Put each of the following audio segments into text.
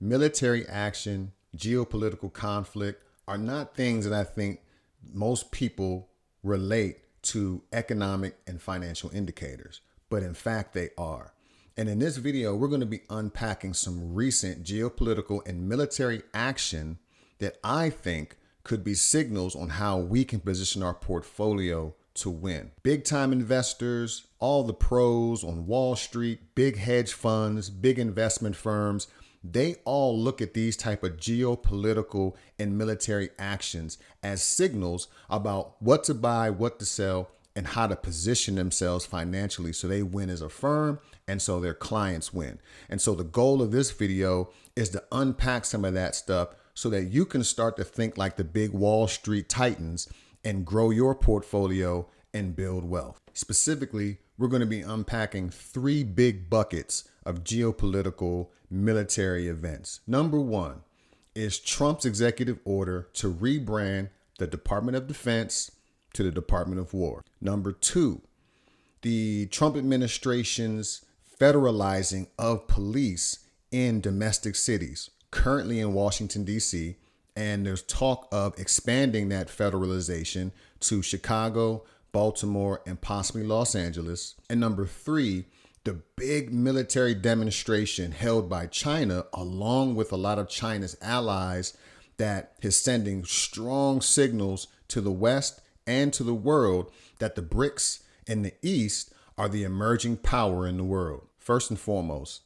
Military action, geopolitical conflict are not things that I think most people relate to economic and financial indicators, but in fact they are. And in this video, we're going to be unpacking some recent geopolitical and military action that I think could be signals on how we can position our portfolio to win. Big time investors, all the pros on Wall Street, big hedge funds, big investment firms, they all look at these type of geopolitical and military actions as signals about what to buy, what to sell, and how to position themselves financially so they win as a firm and so their clients win. And so the goal of this video is to unpack some of that stuff so that you can start to think like the big Wall Street titans and grow your portfolio and build wealth. Specifically, we're going to be unpacking three big buckets of geopolitical military events. Number one is Trump's executive order to rebrand the Department of Defense to the Department of War. Number two, the Trump administration's federalizing of police in domestic cities, currently in Washington, D.C., and there's talk of expanding that federalization to Chicago, Baltimore, and possibly Los Angeles. And number three, the big military demonstration held by China, along with a lot of China's allies, that is sending strong signals to the West and to the world that the BRICS in the East are the emerging power in the world. First and foremost,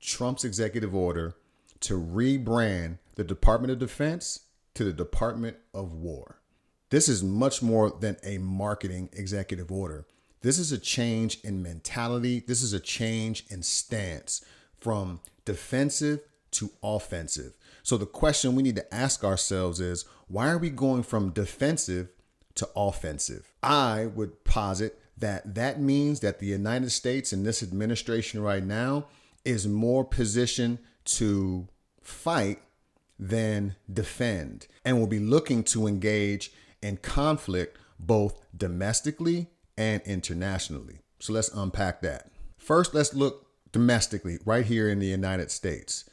Trump's executive order to rebrand the Department of Defense to the Department of War. This is much more than a marketing executive order. This is a change in mentality. This is a change in stance from defensive to offensive. So the question we need to ask ourselves is, why are we going from defensive to offensive? I would posit that that means that the United States and this administration right now is more positioned to fight than defend, and will be looking to engage in conflict both domestically and internationally. So let's unpack that. First, let's look domestically right here in the United States.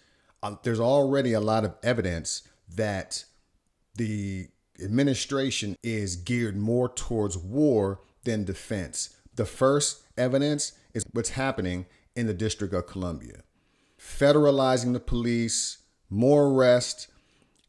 There's already a lot of evidence that the administration is geared more towards war than defense. The first evidence is what's happening in the District of Columbia. Federalizing the police, more arrests,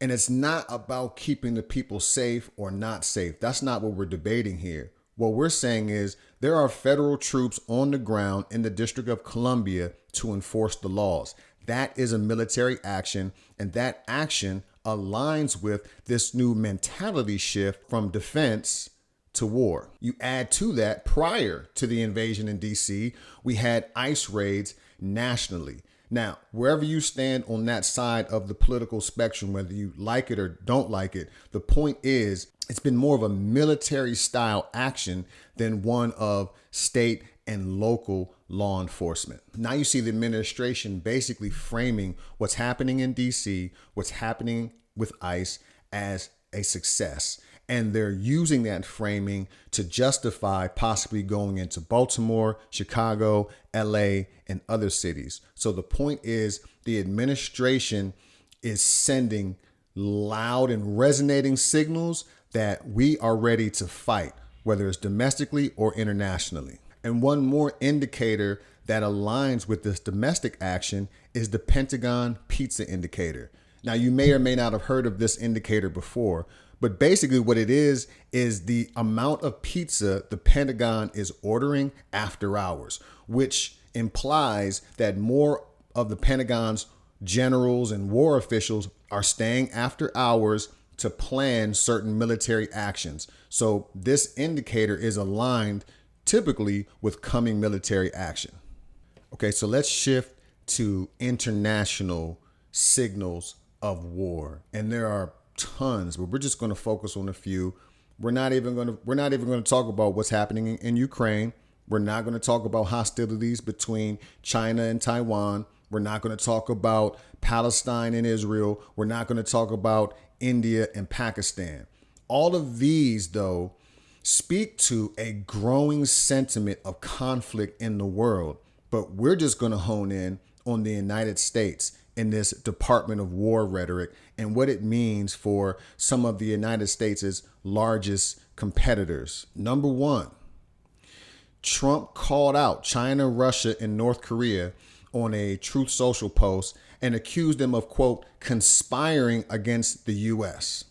and it's not about keeping the people safe or not safe. That's not what we're debating here. What we're saying is there are federal troops on the ground in the District of Columbia to enforce the laws. That is a military action, and that action aligns with this new mentality shift from defense to war. You add to that, prior to the invasion in DC, we had ICE raids nationally. Now, wherever you stand on that side of the political spectrum, whether you like it or don't like it, the point is it's been more of a military style action than one of state and local law enforcement. Now you see the administration basically framing what's happening in DC, what's happening with ICE as a success. And they're using that framing to justify possibly going into Baltimore, Chicago, LA, and other cities. So the point is the administration is sending loud and resonating signals that we are ready to fight, whether it's domestically or internationally. And one more indicator that aligns with this domestic action is the Pentagon Pizza Indicator. Now, you may or may not have heard of this indicator before, but basically what it is the amount of pizza the Pentagon is ordering after hours, which implies that more of the Pentagon's generals and war officials are staying after hours to plan certain military actions. So this indicator is aligned typically with coming military action. Okay, so let's shift to international signals of war. And there are tons, but we're just going to focus on a few. We're not even going to talk about what's happening in Ukraine. We're not going to talk about hostilities between China and Taiwan. We're not going to talk about Palestine and Israel. We're not going to talk about India and Pakistan. All of these, though, speak to a growing sentiment of conflict in the world. But we're just going to hone in on the United States in this Department of War rhetoric and what it means for some of the United States' largest competitors. Number one, Trump called out China, Russia, and North Korea on a Truth Social post and accused them of, quote, conspiring against the U.S.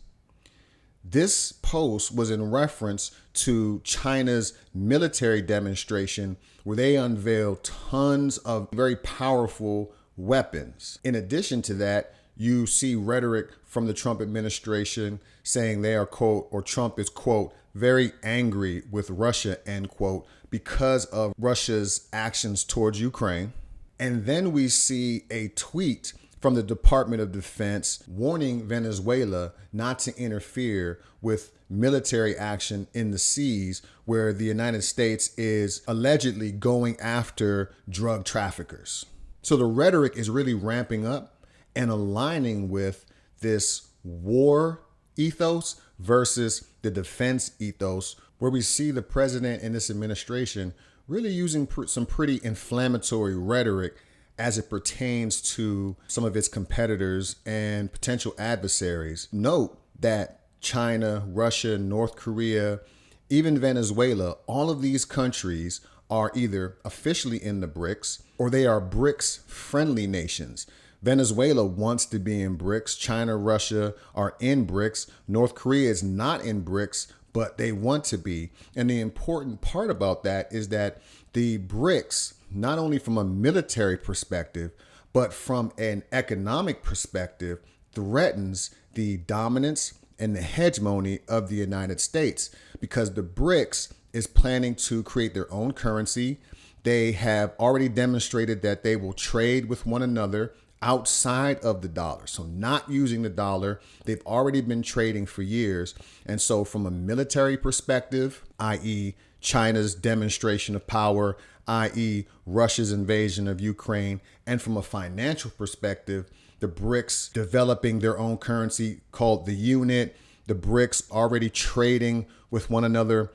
This post was in reference to China's military demonstration where they unveiled tons of very powerful weapons. In addition to that, you see rhetoric from the Trump administration saying they are, quote, or Trump is, quote, very angry with Russia, end quote, because of Russia's actions towards Ukraine. And then we see a tweet from the Department of Defense warning Venezuela not to interfere with military action in the seas where the United States is allegedly going after drug traffickers. So the rhetoric is really ramping up and aligning with this war ethos versus the defense ethos, where we see the president and this administration really using some pretty inflammatory rhetoric as it pertains to some of its competitors and potential adversaries. Note that China, Russia, North Korea, even Venezuela, all of these countries are either officially in the BRICS or they are BRICS friendly nations. Venezuela wants to be in BRICS. China, Russia are in BRICS. North Korea is not in BRICS, but they want to be. And the important part about that is that the BRICS, not only from a military perspective, but from an economic perspective, threatens the dominance and the hegemony of the United States, because the BRICS is planning to create their own currency. They have already demonstrated that they will trade with one another outside of the dollar. So not using the dollar, they've already been trading for years. And so from a military perspective, i.e. China's demonstration of power, i.e. Russia's invasion of Ukraine, and from a financial perspective, the BRICS developing their own currency called the unit, the BRICS already trading with one another.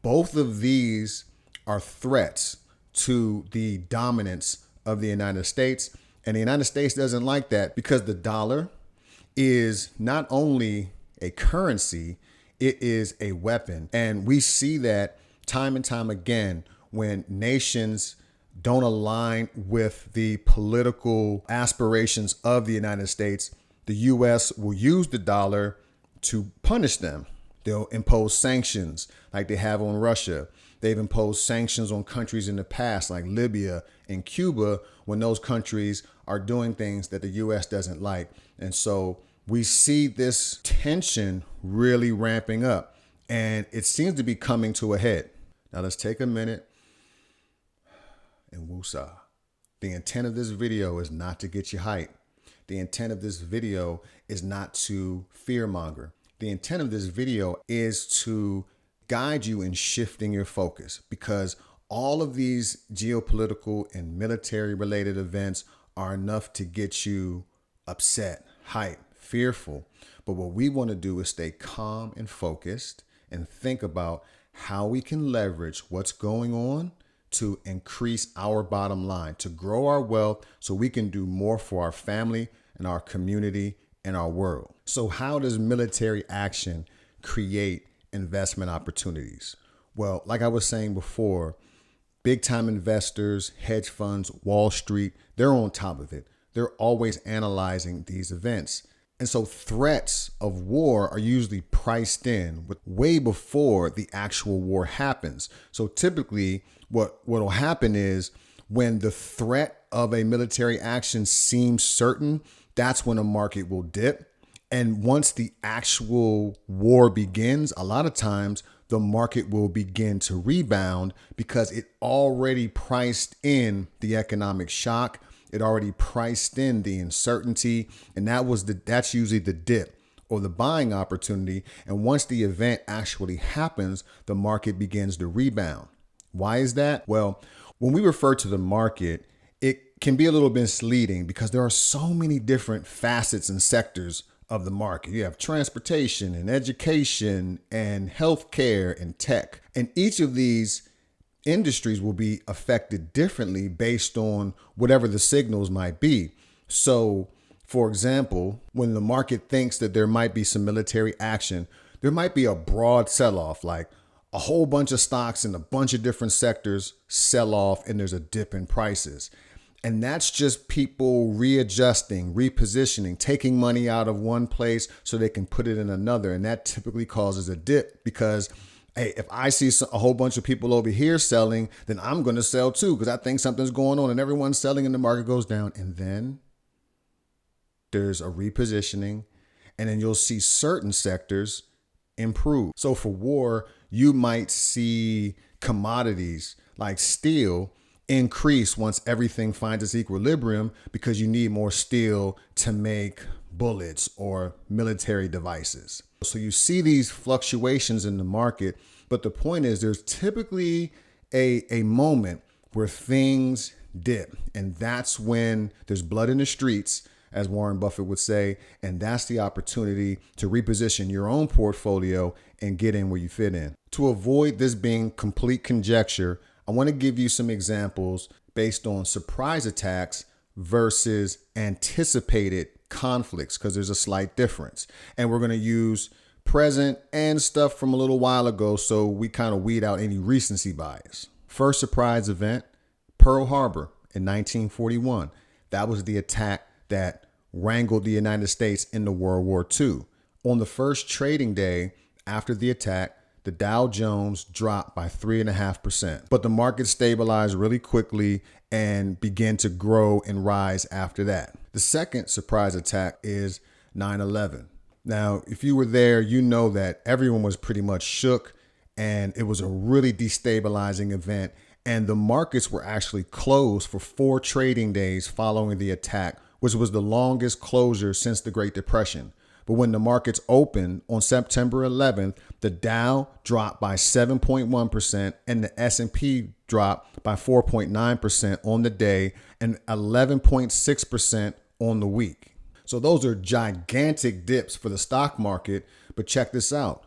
Both of these are threats to the dominance of the United States. And the United States doesn't like that, because the dollar is not only a currency, it is a weapon. And we see that time and time again when nations don't align with the political aspirations of the United States. The U.S. will use the dollar to punish them. They'll impose sanctions like they have on Russia. They've imposed sanctions on countries in the past like Libya and Cuba when those countries are doing things that the U.S. doesn't like. And so we see this tension really ramping up, and it seems to be coming to a head. Now let's take a minute and woosah. The intent of this video is not to get you hyped. The intent of this video is not to fearmonger. The intent of this video is to guide you in shifting your focus, because all of these geopolitical and military related events are enough to get you upset, hyped, fearful. But what we want to do is stay calm and focused and think about how we can leverage what's going on to increase our bottom line, to grow our wealth so we can do more for our family and our community and our world. So how does military action create investment opportunities? Well, like I was saying before, big time investors, hedge funds, Wall Street, they're on top of it. They're always analyzing these events. And so threats of war are usually priced in way before the actual war happens. So typically what will happen is when the threat of a military action seems certain, that's when a market will dip. And once the actual war begins, a lot of times the market will begin to rebound because it already priced in the economic shock. It already priced in the uncertainty, and that's usually the dip or the buying opportunity. And once the event actually happens, the market begins to rebound. Why is that? Well, when we refer to the market, it can be a little misleading because there are so many different facets and sectors of the market. You have transportation and education and healthcare and tech. And each of these industries will be affected differently based on whatever the signals might be. So For example, when the market thinks that there might be some military action, there might be a broad sell-off, like a whole bunch of stocks in a bunch of different sectors sell off and there's a dip in prices. And that's just people readjusting, repositioning, taking money out of one place so they can put it in another. And that typically causes a dip because, hey, if I see a whole bunch of people over here selling, then I'm going to sell too because I think something's going on and everyone's selling and the market goes down. And then there's a repositioning and then you'll see certain sectors improve. So for war, you might see commodities like steel increase once everything finds its equilibrium because you need more steel to make bullets or military devices. So you see these fluctuations in the market, but the point is there's typically a moment where things dip, and that's when there's blood in the streets, as Warren Buffett would say, and that's the opportunity to reposition your own portfolio and get in where you fit in. To avoid this being complete conjecture, I want to give you some examples based on surprise attacks versus anticipated conflicts, because there's a slight difference. And we're going to use present and stuff from a little while ago so we kind of weed out any recency bias. First surprise event, Pearl Harbor in 1941. That was the attack that wrangled the United States into World War II. On the first trading day after the attack, the Dow Jones dropped by 3.5%, but the market stabilized really quickly and began to grow and rise after that. The second surprise attack is 9/11. Now, if you were there, you know that everyone was pretty much shook and it was a really destabilizing event. And the markets were actually closed for 4 trading days following the attack, which was the longest closure since the Great Depression. But when the markets opened on September 11th, the Dow dropped by 7.1% and the S&P dropped by 4.9% on the day and 11.6% on the week. So those are gigantic dips for the stock market. But check this out.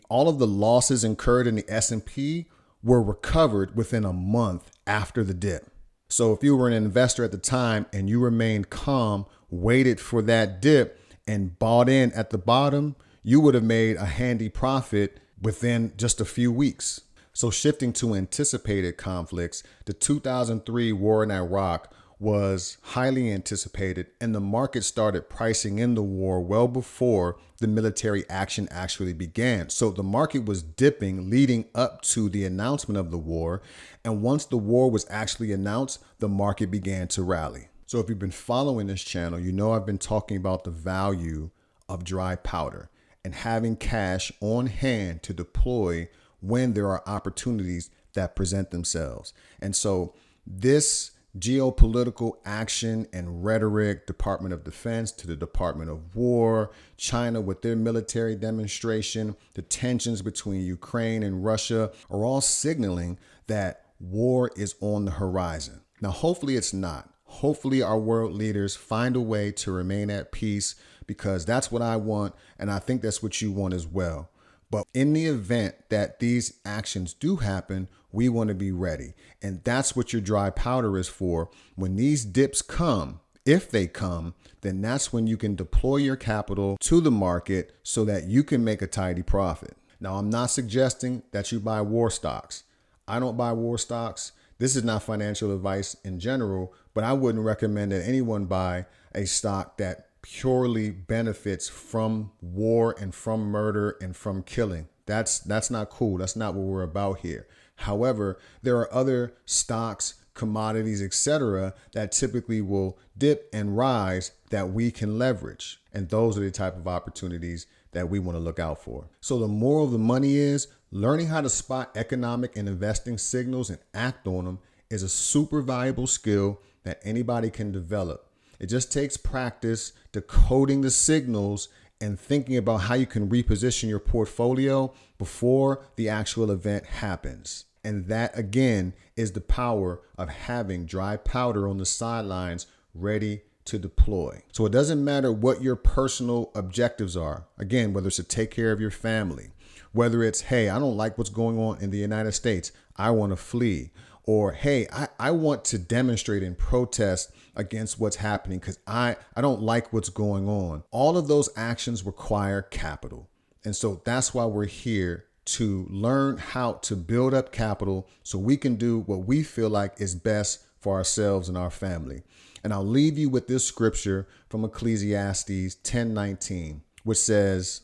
All of the losses incurred in the S&P were recovered within a month after the dip. So if you were an investor at the time and you remained calm, waited for that dip, and bought in at the bottom, you would have made a handy profit within just a few weeks. So shifting to anticipated conflicts, the 2003 war in Iraq was highly anticipated, and the market started pricing in the war well before the military action actually began. So the market was dipping leading up to the announcement of the war. And once the war was actually announced, the market began to rally. So if you've been following this channel, you know I've been talking about the value of dry powder and having cash on hand to deploy when there are opportunities that present themselves. And so this geopolitical action and rhetoric, Department of Defense to the Department of War, China with their military demonstration, the tensions between Ukraine and Russia are all signaling that war is on the horizon. Now, hopefully it's not. Hopefully our world leaders find a way to remain at peace, because that's what I want. And I think that's what you want as well. But in the event that these actions do happen, we want to be ready. And that's what your dry powder is for. When these dips come, if they come, then that's when you can deploy your capital to the market so that you can make a tidy profit. Now, I'm not suggesting that you buy war stocks. I don't buy war stocks. This is not financial advice in general, but I wouldn't recommend that anyone buy a stock that purely benefits from war and from murder and from killing. That's not cool. That's not what we're about here. However, there are other stocks, commodities, etc., that typically will dip and rise that we can leverage. And those are the type of opportunities that we want to look out for. So the moral of the money is learning how to spot economic and investing signals and act on them is a super valuable skill that anybody can develop. It just takes practice decoding the signals and thinking about how you can reposition your portfolio before the actual event happens. And that, again, is the power of having dry powder on the sidelines ready to deploy. So it doesn't matter what your personal objectives are. Again, whether it's to take care of your family, whether it's, hey, I don't like what's going on in the United States, I want to flee, or, hey, I want to demonstrate and protest against what's happening because I don't like what's going on. All of those actions require capital. And so that's why we're here, to learn how to build up capital so we can do what we feel like is best for ourselves and our family. And I'll leave you with this scripture from Ecclesiastes 10:19, which says,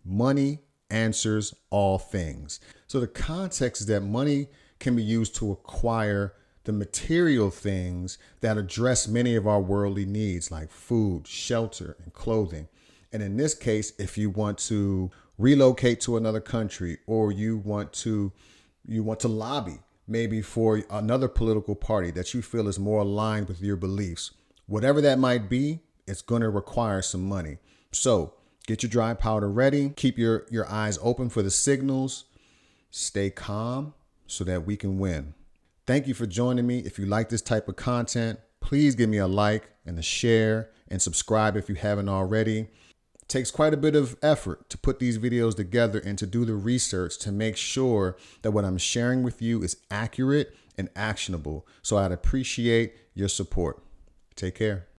money answers all things. So the context is that money can be used to acquire the material things that address many of our worldly needs, like food, shelter, and clothing. And in this case, if you want to relocate to another country, or you want to lobby maybe for another political party that you feel is more aligned with your beliefs, whatever that might be, it's going to require some money. So get your dry powder ready. Keep your eyes open for the signals. Stay calm so that we can win. Thank you for joining me. If you like this type of content, please give me a like and a share and subscribe if you haven't already. It takes quite a bit of effort to put these videos together and to do the research to make sure that what I'm sharing with you is accurate and actionable. So I'd appreciate your support. Take care.